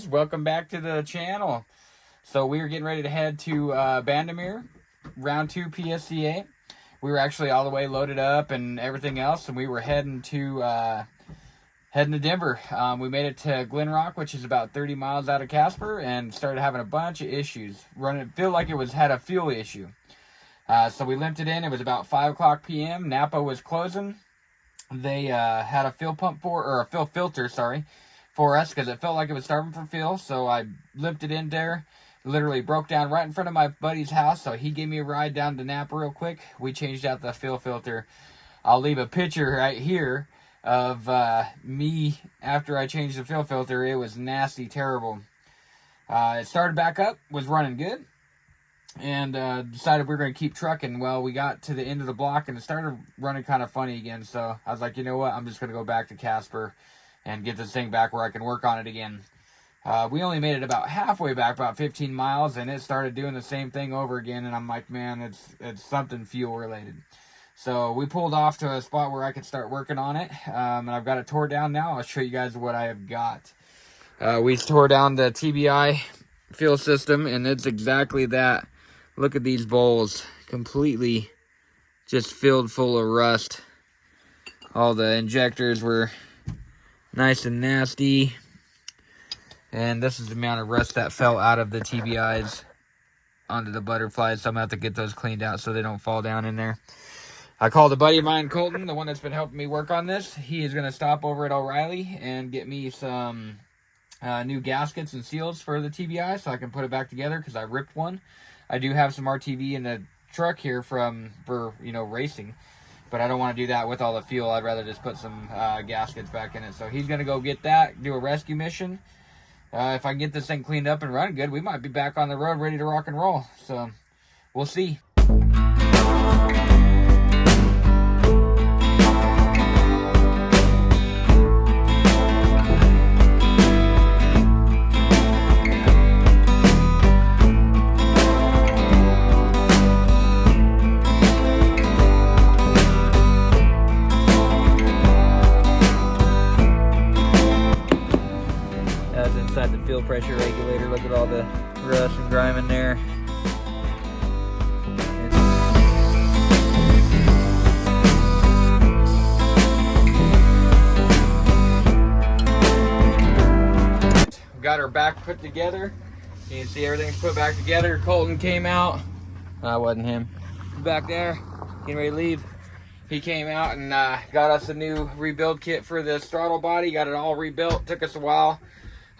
welcome back to the channel. So we were getting ready to head to Bandamere, round 2 PSCA. We were actually all the way loaded up and everything else, and we were heading to Denver. We made it to Glen Rock, which is about 30 miles out of Casper, and started having a bunch of issues. Feel like it had a fuel issue. So we limped it in. It was about 5 o'clock p.m. Napa was closing. They had a fuel filter, for us, because it felt like it was starving for fuel. So I limped it in there, literally broke down right in front of my buddy's house. So he gave me a ride down to Napa real quick. We changed out the fuel filter. I'll leave a picture right here of me after I changed the fuel filter. It was nasty, terrible. It started back up, was running good, and decided we were going to keep trucking. Well, we got to the end of the block and it started running kind of funny again. So I was like, you know what, I'm just going to go back to Casper and get this thing back where I can work on it again. We only made it about halfway back, about 15 miles, and it started doing the same thing over again. And I'm like, man, it's something fuel related. So we pulled off to a spot where I could start working on it. And I've got it tore down now. I'll show you guys what I have got. We tore down the TBI fuel system, and it's exactly that. Look at these bowls, completely just filled full of rust. All the injectors were nice and nasty. And this is the amount of rust that fell out of the TBIs onto the butterflies. So I'm going to have to get those cleaned out so they don't fall down in there. I called a buddy of mine, Colton, the one that's been helping me work on this. He is going to stop over at O'Reilly and get me some new gaskets and seals for the TBI so I can put it back together, because I ripped one. I do have some RTV in the truck here for racing, but I don't want to do that with all the fuel. I'd rather just put some gaskets back in it. So he's going to go get that, do a rescue mission. If I can get this thing cleaned up and running good, we might be back on the road ready to rock and roll. So we'll see. Inside the fuel pressure regulator. Look at all the rust and grime in there. Got her back put together. You can see everything's put back together. Colton came out. That wasn't him. Back there, getting ready to leave. He came out and got us a new rebuild kit for this throttle body. Got it all rebuilt. Took us a while.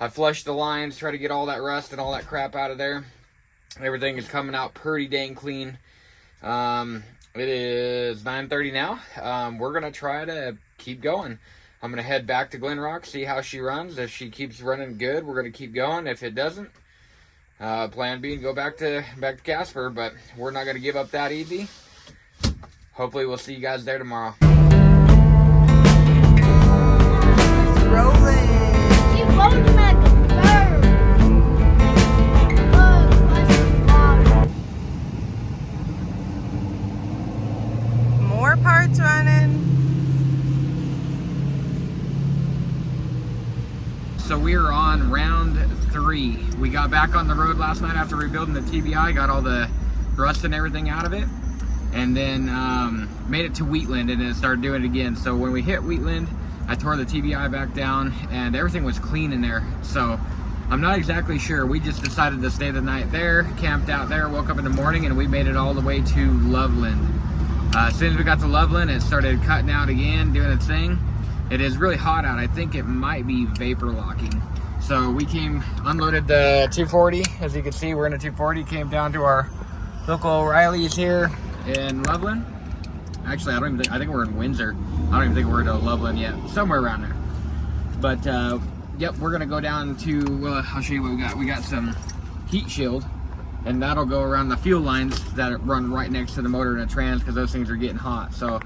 I flushed the lines, tried to get all that rust and all that crap out of there. Everything is coming out pretty dang clean. It is 9:30 now. We're going to try to keep going. I'm going to head back to Glen Rock, see how she runs. If she keeps running good, we're going to keep going. If it doesn't, plan B, go back to Casper. But we're not going to give up that easy. Hopefully we'll see you guys there tomorrow. It's rolling. More parts running. So we are on round 3. We got back on the road last night after rebuilding the TBI, got all the rust and everything out of it, and then made it to Wheatland, and then started doing it again. So when we hit Wheatland, I tore the TBI back down, and everything was clean in there. So I'm not exactly sure. We just decided to stay the night there, camped out there, woke up in the morning, and we made it all the way to Loveland. As soon as we got to Loveland, it started cutting out again, doing its thing. It is really hot out. I think it might be vapor locking. So we unloaded the 240. As you can see, we're in a 240. Came down to our local O'Reilly's here in Loveland. Actually, I think we're in Windsor. I don't even think we're to Loveland yet. Somewhere around there. But, yep, we're going to go down to, I'll show you what we got. We got some heat shield, and that'll go around the fuel lines that run right next to the motor and the trans, because those things are getting hot. So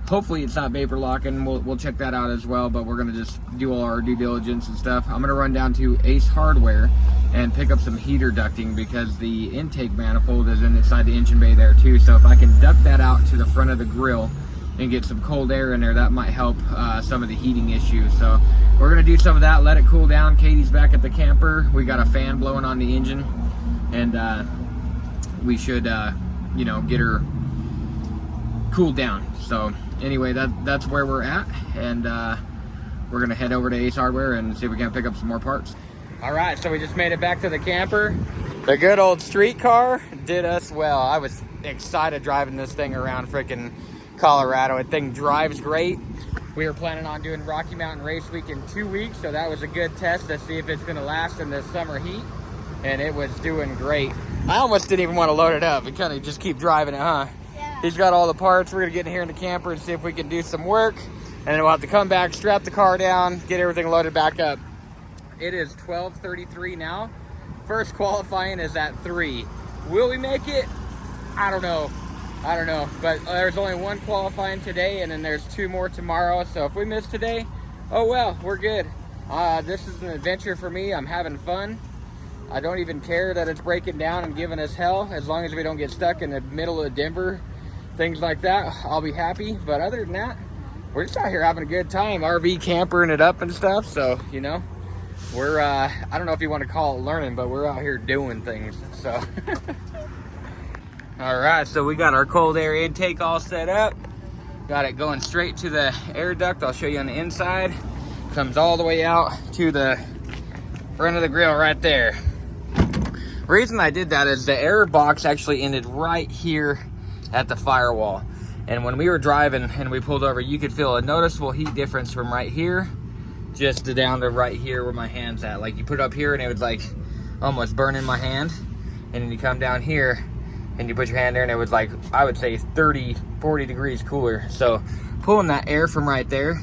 hopefully it's not vapor locking. We'll check that out as well, but we're going to just do all our due diligence and stuff. I'm going to run down to Ace Hardware and pick up some heater ducting, because the intake manifold is inside the engine bay there too. So if I can duct that out to the front of the grill, and get some cold air in there. That might help some of the heating issues. So we're gonna do some of that, let it cool down. Katie's back at the camper. We got a fan blowing on the engine, and we should you know, get her cooled down. So anyway, that's where we're at, and we're gonna head over to Ace Hardware and see if we can pick up some more parts. All right, so we just made it back to the camper. The good old streetcar did us well. I was excited driving this thing around freaking Colorado. That thing drives great. We were planning on doing Rocky Mountain Race Week in 2 weeks, so that was a good test to see if it's gonna last in this summer heat, and it was doing great. I almost didn't even want to load it up and kind of just keep driving it, huh? Yeah. He's got all the parts. We're gonna get in here in the camper and see if we can do some work, and then we'll have to come back, strap the car down, get everything loaded back up. It is 12:33 now. First qualifying is at 3. Will we make it? I don't know. But there's only one qualifying today, and then there's 2 more tomorrow. So if we miss today, oh well, we're good. This is an adventure for me. I'm having fun. I don't even care that it's breaking down and giving us hell. As long as we don't get stuck in the middle of Denver, things like that, I'll be happy. But other than that, we're just out here having a good time, RV campering it up and stuff. So, you know, we're, I don't know if you want to call it learning, but we're out here doing things, so. All right, so we got our cold air intake all set up. Got it going straight to the air duct. I'll show you on the inside. Comes all the way out to the front of the grill right there. Reason I did that is the air box actually ended right here at the firewall. And when we were driving and we pulled over, you could feel a noticeable heat difference from right here just to down to right here where my hand's at. Like, you put it up here and it was like almost burning my hand, and then you come down here and you put your hand there and it was like, I would say 30-40 degrees cooler. So pulling that air from right there,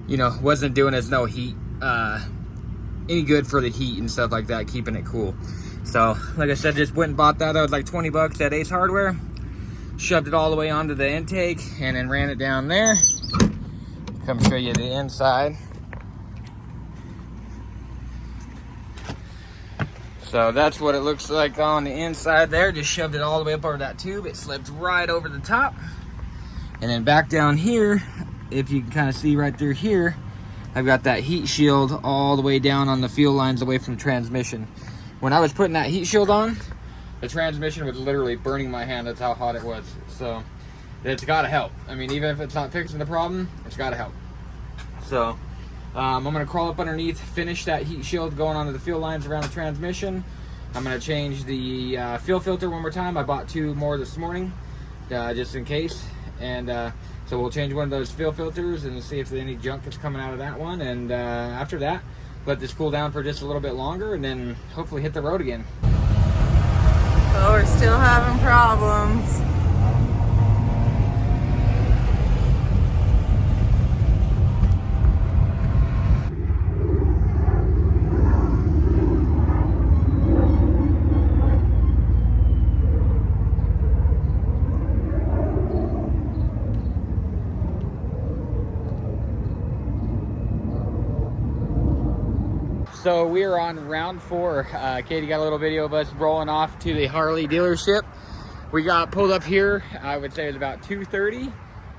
you know, wasn't doing us no heat any good for the heat and stuff like that, keeping it cool. So like I said, just went and bought that. That was like 20 bucks at Ace Hardware. Shoved it all the way onto the intake and then ran it down there. Come show you the inside. So that's what it looks like on the inside there. Just shoved it all the way up over that tube. It slipped right over the top. And then back down here, if you can kind of see right through here, I've got that heat shield all the way down on the fuel lines away from the transmission. When I was putting that heat shield on, the transmission was literally burning my hand. That's how hot it was. So it's gotta help. I mean, even if it's not fixing the problem, it's gotta help. So I'm gonna crawl up underneath, finish that heat shield going onto the fuel lines around the transmission. I'm gonna change the fuel filter one more time. I bought 2 more this morning, just in case. And so we'll change one of those fuel filters and see if there's any junk that's coming out of that one. And after that, let this cool down for just a little bit longer, and then hopefully hit the road again. Oh, we're still having problems. So we are on round 4. Katie got a little video of us rolling off to the Harley dealership. We got pulled up here, I would say it was about 2:30.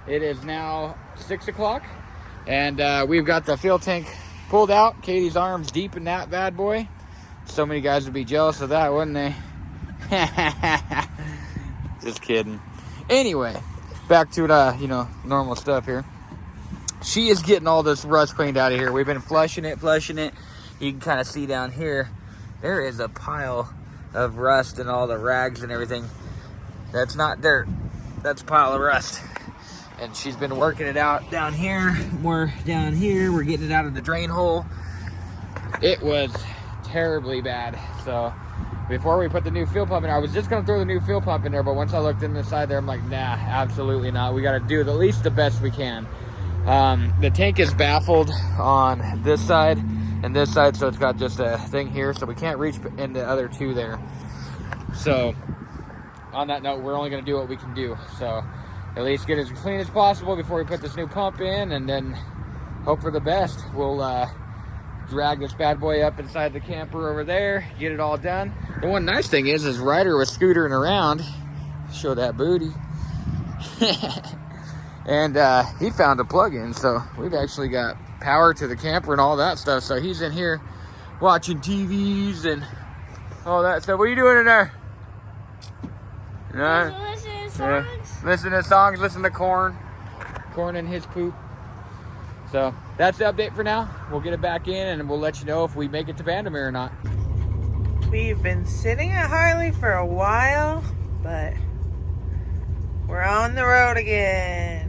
It is now 6 o'clock. And we've got the fuel tank pulled out. Katie's arm's deep in that bad boy. So many guys would be jealous of that, wouldn't they? Just kidding. Anyway, back to you know, normal stuff here. She is getting all this rust cleaned out of here. We've been flushing it. You can kind of see down here, there is a pile of rust and all the rags and everything. That's not dirt, that's a pile of rust. And she's been working it out down here, more down here. We're getting it out of the drain hole. It was terribly bad. So before we put the new fuel pump in, I was just gonna throw the new fuel pump in there, but once I looked in the side there, I'm like, nah, absolutely not. We gotta do at least the best we can. The tank is baffled on this side and this side, so it's got just a thing here, so we can't reach in the other 2 there. So on that note, we're only going to do what we can do. So at least get as clean as possible before we put this new pump in, and then hope for the best. We'll drag this bad boy up inside the camper over there, get it all done. The one nice thing is Ryder was scootering around, show that booty. And he found a plug-in, so we've actually got power to the camper and all that stuff. So he's in here watching TVs and all that stuff. What are you doing in there? Listen to songs. Listen to songs, listen to corn and his poop. So that's the update for now. We'll get it back in and we'll let you know if we make it to Vandermeer or not. We've been sitting at Harley for a while, but we're on the road again.